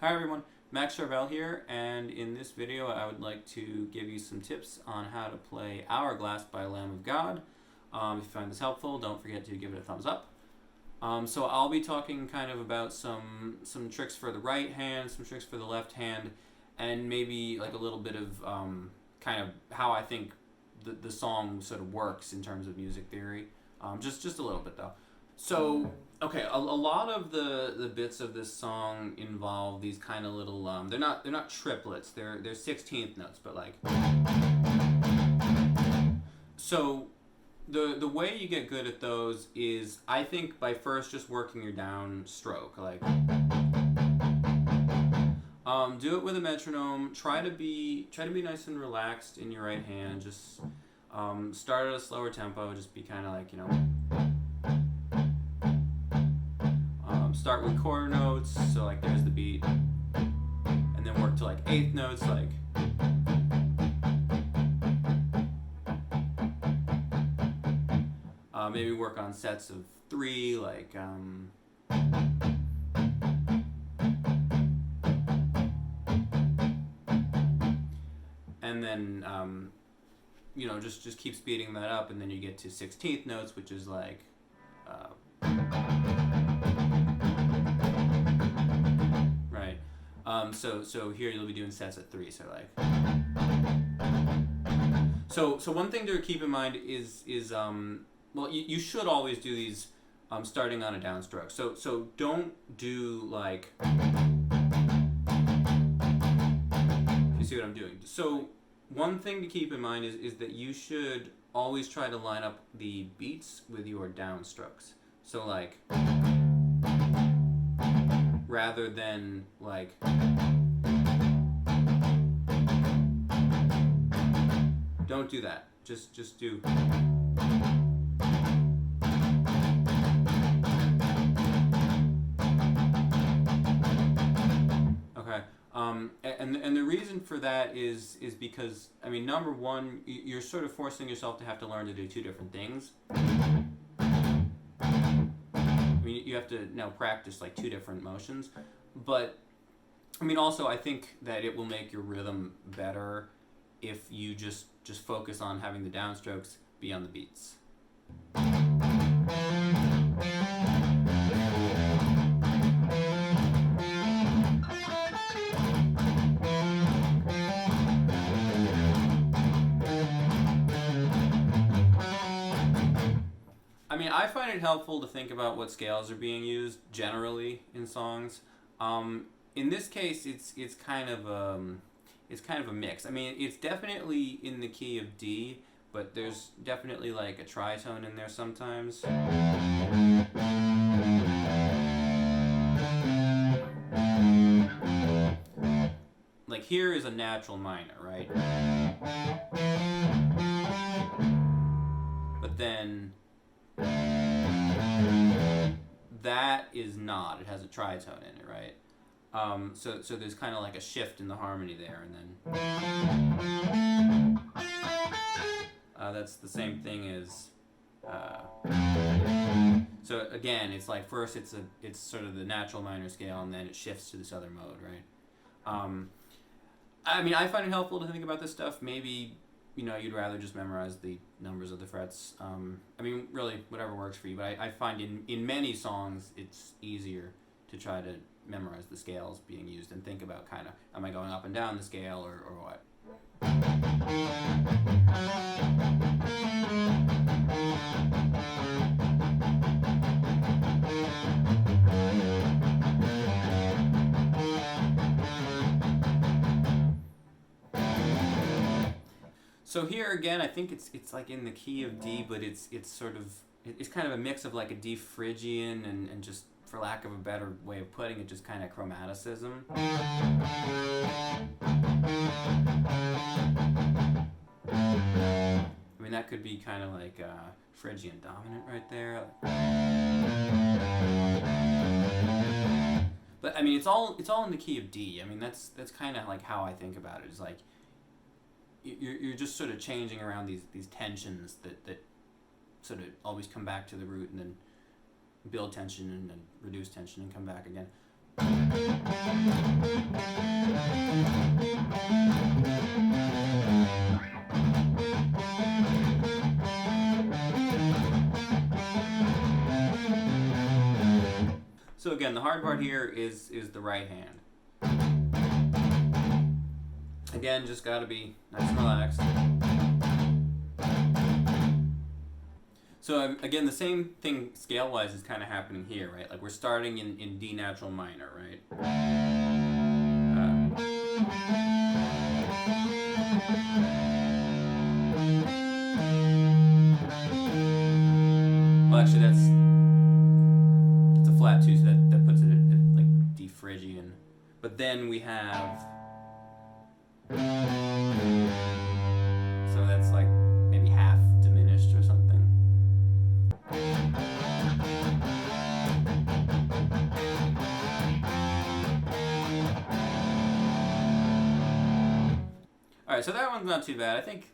Hi everyone, Max Charvel here, and in this video I would like to give you some tips on how to play Hourglass by Lamb of God. If you find this helpful, don't forget to give it a thumbs up. So I'll be talking kind of about some tricks for the right hand, some tricks for the left hand, and maybe like a little bit of kind of how I think the song sort of works in terms of music theory. Just a little bit though. So, okay, a lot of the bits of this song involve these kind of little they're not triplets. They're 16th notes, but like, so the way you get good at those is, I think, by first just working your down stroke. Like, do it with a metronome. Try to be nice and relaxed in your right hand. Just start at a slower tempo. Just be kind of like, start with quarter notes, so like there's the beat, and then work to like eighth notes, like maybe work on sets of 3, like and then just keep speeding that up, and then you get to 16th notes, which is like right. So here you'll be doing sets at 3. So like, so one thing to keep in mind is well, you should always do these starting on a downstroke. So don't do like, you see what I'm doing. So one thing to keep in mind is that you should always try to line up the beats with your downstrokes. So like, rather than like, don't do that. Just do. Okay. And the reason for that is because, I mean, number one, you're sort of forcing yourself to have to learn to do 2 different things. I mean, you have to now practice like 2 different motions, but I mean, also I think that it will make your rhythm better if you just focus on having the downstrokes be on the beats. I mean, I find it helpful to think about what scales are being used generally in songs. In this case, it's kind of a mix. I mean, it's definitely in the key of D, but there's definitely like a tritone in there sometimes. Like here is a natural minor, right? But then that is not. It has a tritone in it, right? So there's kind of like a shift in the harmony there, and then that's the same thing as. So again, it's like first it's sort of the natural minor scale, and then it shifts to this other mode, right? I mean, I find it helpful to think about this stuff. Maybe you'd rather just memorize the numbers of the frets. I mean, really, whatever works for you. But I find in many songs it's easier to try to memorize the scales being used and think about kind of, am I going up and down the scale or what? So here again, I think it's like in the key of D, but it's sort of, it's kind of a mix of like a D Phrygian and just, for lack of a better way of putting it, just kind of chromaticism. I mean, that could be kind of like Phrygian dominant right there. But I mean, it's all in the key of D. I mean, that's kind of like how I think about it. Is like you're just sort of changing around these tensions that sort of always come back to the root and then build tension and then reduce tension and come back again. again, the hard part here is the right hand. Again, just gotta be nice and relaxed. So again, the same thing scale-wise is kind of happening here, right? Like we're starting in D natural minor, right? Well, actually, it's a flat too, so that puts it at like D Phrygian. But then we have, so that's like maybe half diminished or something. Alright, so that one's not too bad. I think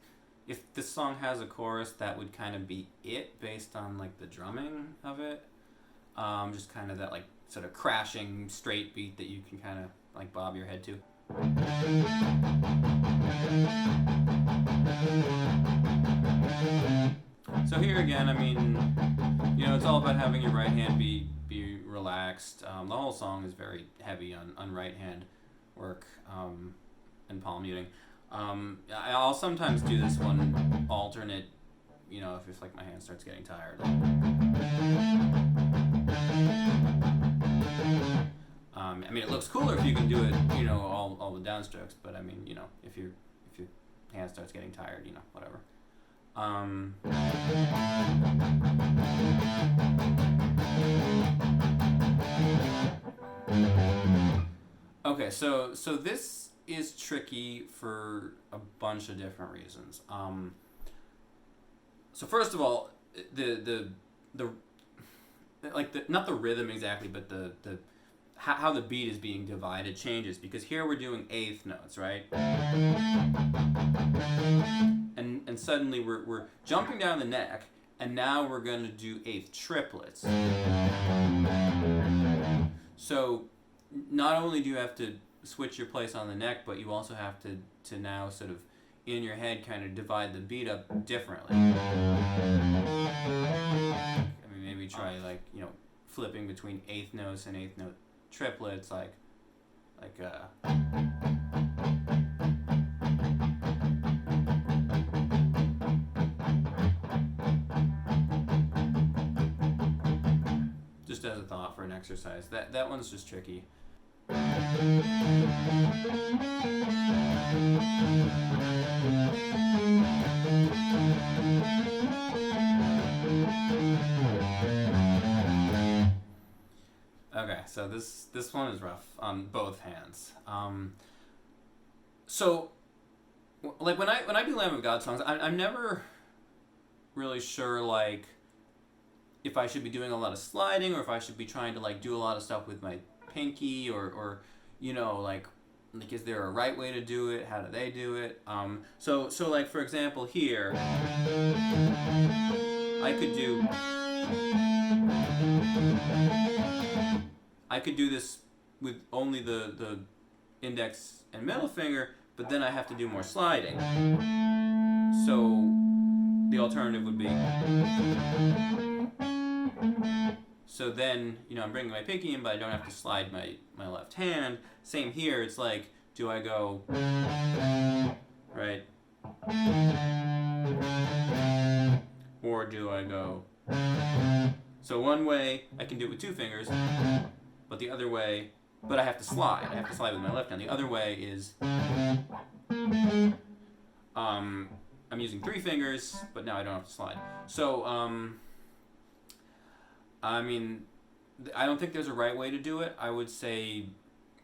if this song has a chorus, that would kind of be it based on like the drumming of it. Just kind of that like sort of crashing straight beat that you can kind of like bob your head to. So here again, I mean, you know, it's all about having your right hand be relaxed. The whole song is very heavy on right hand work and palm muting. I'll sometimes do this one alternate, you know, if like my hand starts getting tired. I mean, it looks cooler if you can do it, you know, all the downstrokes. But I mean, you know, if your hand starts getting tired, you know, whatever. Okay, so this is tricky for a bunch of different reasons. So first of all, the like not the rhythm exactly, but the how the beat is being divided changes, because here we're doing eighth notes, right? And suddenly we're jumping down the neck, and now we're going to do eighth triplets. So not only do you have to switch your place on the neck, but you also have to now sort of in your head kind of divide the beat up differently. I mean, maybe try like, you know, flipping between eighth notes and eighth note triplets, like just as a thought for an exercise. That one's just tricky. Okay, so this one is rough on both hands. So like when I do Lamb of God songs, I'm never really sure like if I should be doing a lot of sliding or if I should be trying to like do a lot of stuff with my pinky or you know, like is there a right way to do it? How do they do it? So like for example here, I could do this with only the index and middle finger, but then I have to do more sliding. So the alternative would be, so then, you know, I'm bringing my pinky in, but I don't have to slide my left hand. Same here, it's like, do I go, right? Or do I go? So one way, I can do it with two fingers, but the other way, but I have to slide. I have to slide with my left hand. The other way is, I'm using three fingers, but now I don't have to slide. So, I mean, I don't think there's a right way to do it. I would say,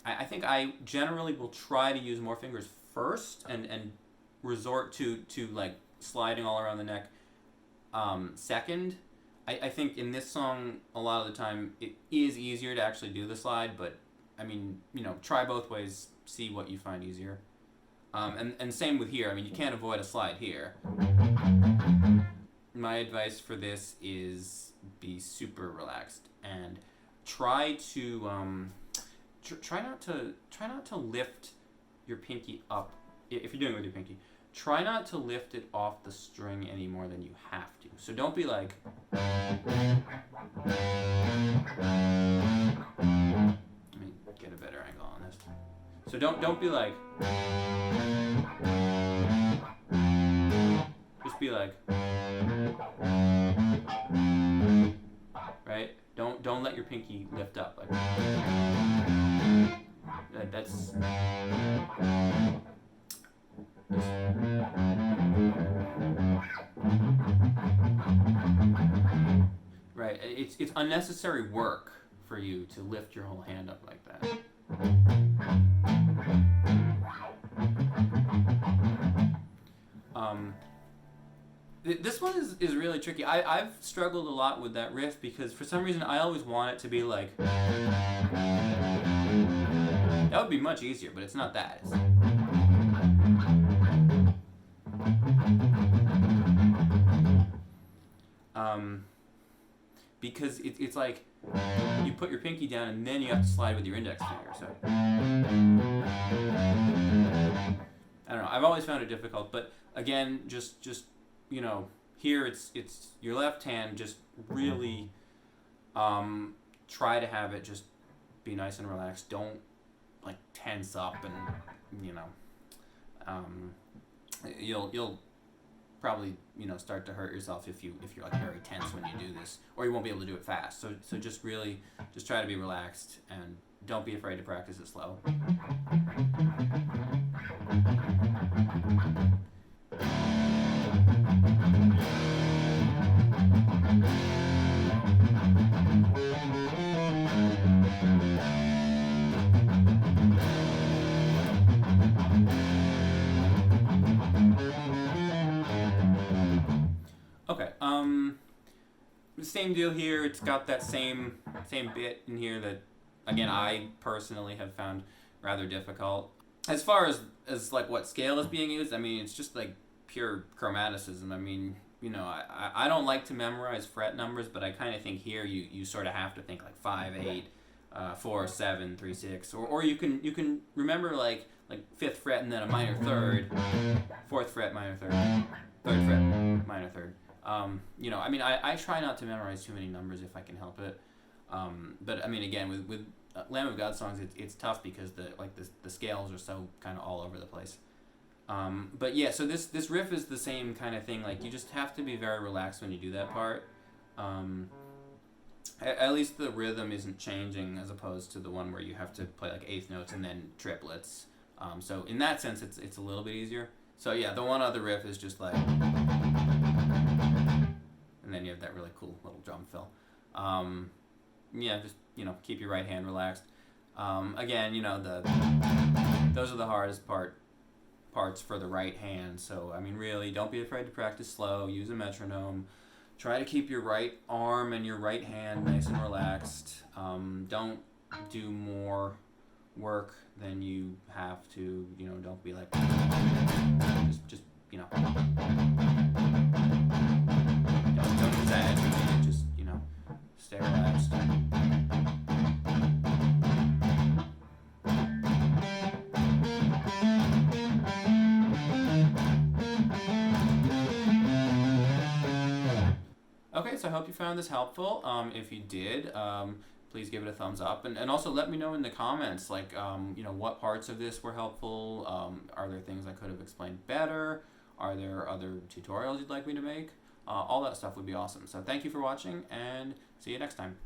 I think I generally will try to use more fingers first and resort to like sliding all around the neck second. I think in this song, a lot of the time, it is easier to actually do the slide, but I mean, you know, try both ways, see what you find easier. And same with here. I mean, you can't avoid a slide here. My advice for this is be super relaxed and try to try not to lift your pinky up. If you're doing it with your pinky, try not to lift it off the string any more than you have to. So don't be like, get a better angle on this. So don't be like, just be like, right? Don't let your pinky lift up like that's. Right, it's unnecessary work for you to lift your whole hand up like that. This one is really tricky. I've struggled a lot with that riff because for some reason I always want it to be like, that would be much easier, but it's not that. Because it's like you put your pinky down and then you have to slide with your index finger. So I don't know. I've always found it difficult, but again, just you know, here it's your left hand. Just really try to have it just be nice and relaxed. Don't like tense up and you know you'll probably start to hurt yourself if you're like very tense when you do this, or you won't be able to do it fast. So just really just try to be relaxed and don't be afraid to practice it slow. Okay, same deal here. It's got that same bit in here that, again, I personally have found rather difficult. As far as like what scale is being used, I mean, it's just like pure chromaticism. I mean, I don't like to memorize fret numbers, but I kind of think here you sort of have to think like 5, 8, 4, 7, 3, 6, or you can remember like 5th fret and then a minor third, 4th fret minor third, 3rd fret minor third. I mean, I try not to memorize too many numbers if I can help it. But I mean, again, with Lamb of God songs, it's tough because the scales are so kind of all over the place. But yeah, so this riff is the same kind of thing. Like you just have to be very relaxed when you do that part. At least the rhythm isn't changing as opposed to the one where you have to play like 8th notes and then triplets. So in that sense, it's a little bit easier. So yeah, the one other riff is just like, and then you have that really cool little drum fill. Yeah, just keep your right hand relaxed. Again, those are the hardest parts for the right hand. So I mean, really, don't be afraid to practice slow. Use a metronome. Try to keep your right arm and your right hand nice and relaxed. Don't do more work than you have to. Don't be like just don't exaggerate. Just stay relaxed. Okay, so I hope you found this helpful. If you did, please give it a thumbs up, and also let me know in the comments, like, what parts of this were helpful. Are there things I could have explained better? Are there other tutorials you'd like me to make? All that stuff would be awesome. So thank you for watching, and see you next time.